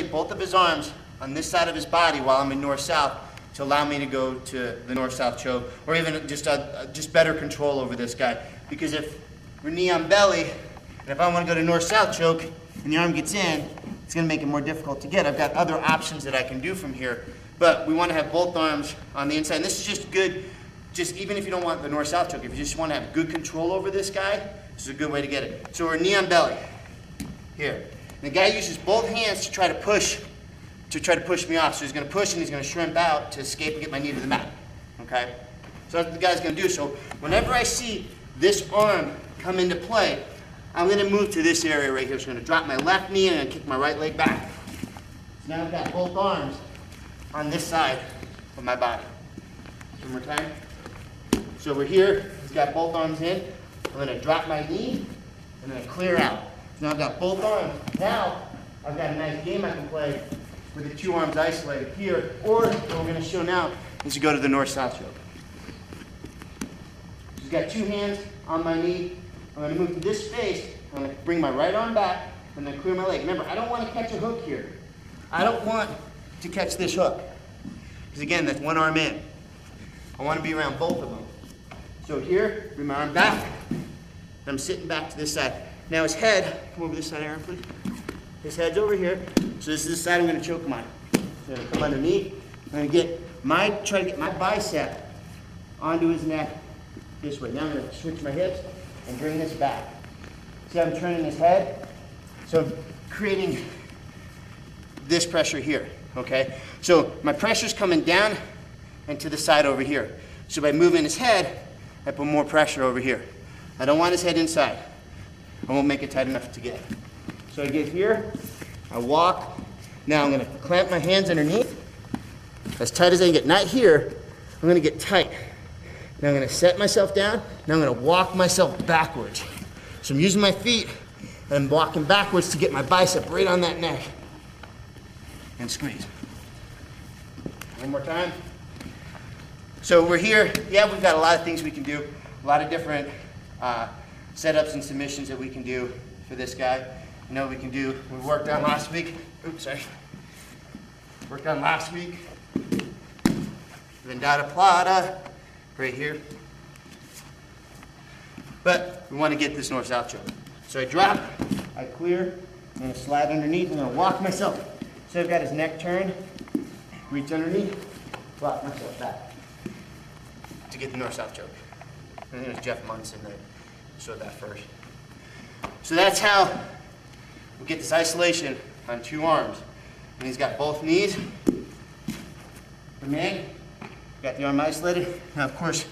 isolate both of his arms on this side of his body while I'm in north-south to allow me to go to the north-south choke, or even just better control over this guy. Because if we're knee on belly, and if I want to go to north-south choke, and the arm gets in, it's going to make it more difficult to get. I've got other options that I can do from here, but we want to have both arms on the inside. And this is just good, just even if you don't want the north-south choke, if you just want to have good control over this guy, this is a good way to get it. So we're knee on belly, here. And the guy uses both hands to try to push me off. So he's going to push and he's going to shrimp out to escape and get my knee to the mat, okay? So that's what the guy's going to do. So whenever I see this arm come into play, I'm going to move to this area right here. So I'm going to drop my left knee and I'm going to kick my right leg back. So now I've got both arms on this side of my body. One more time. So we're here. He's got both arms in. I'm going to drop my knee and then clear out. So now I've got both arms. Now I've got a nice game I can play with the two arms isolated here. Or what we're going to show now is to go to the north-south choke. So he's got two hands on my knee. I'm going to move to this space. I'm going to bring my right arm back and then clear my leg. Remember, I don't want to catch a hook here. I don't want to catch this hook. Because again, that's one arm in. I want to be around both of them. So here, bring my arm back. I'm sitting back to this side. Now his head, come over this side, Aaron, please. His head's over here. So this is the side I'm going to choke him on. So I'm going to come underneath. I'm going to try to get my bicep onto his neck this way. Now I'm going to switch my hips and bring this back. See how I'm turning his head? So I'm creating this pressure here, okay? So my pressure's coming down and to the side over here. So by moving his head, I put more pressure over here. I don't want his head inside. I won't make it tight enough to get. So I get here, I walk. Now I'm gonna clamp my hands underneath, as tight as I can get. Not here, I'm gonna get tight. Now I'm going to set myself down. Now I'm going to walk myself backwards. So I'm using my feet and I'm walking backwards to get my bicep right on that neck. And squeeze. One more time. So we're here. Yeah, we've got a lot of things we can do. A lot of different setups and submissions that we can do for this guy. You know, we can do, we worked on last week. Oops, sorry. Worked on last week. Vendata Plata. Right here. But we want to get this north-south choke. So I drop, I clear, I'm going to slide underneath, I'm going to walk myself. So I've got his neck turned, reach underneath, walk myself back to get the north-south choke. I think it was Jeff Munson that showed that first. So that's how we get this isolation on two arms. And he's got both knees. Remain. Got the arm isolated. Now, of course,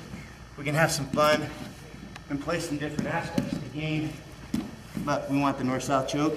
we can have some fun and play some different aspects of the game, but we want the north-south choke.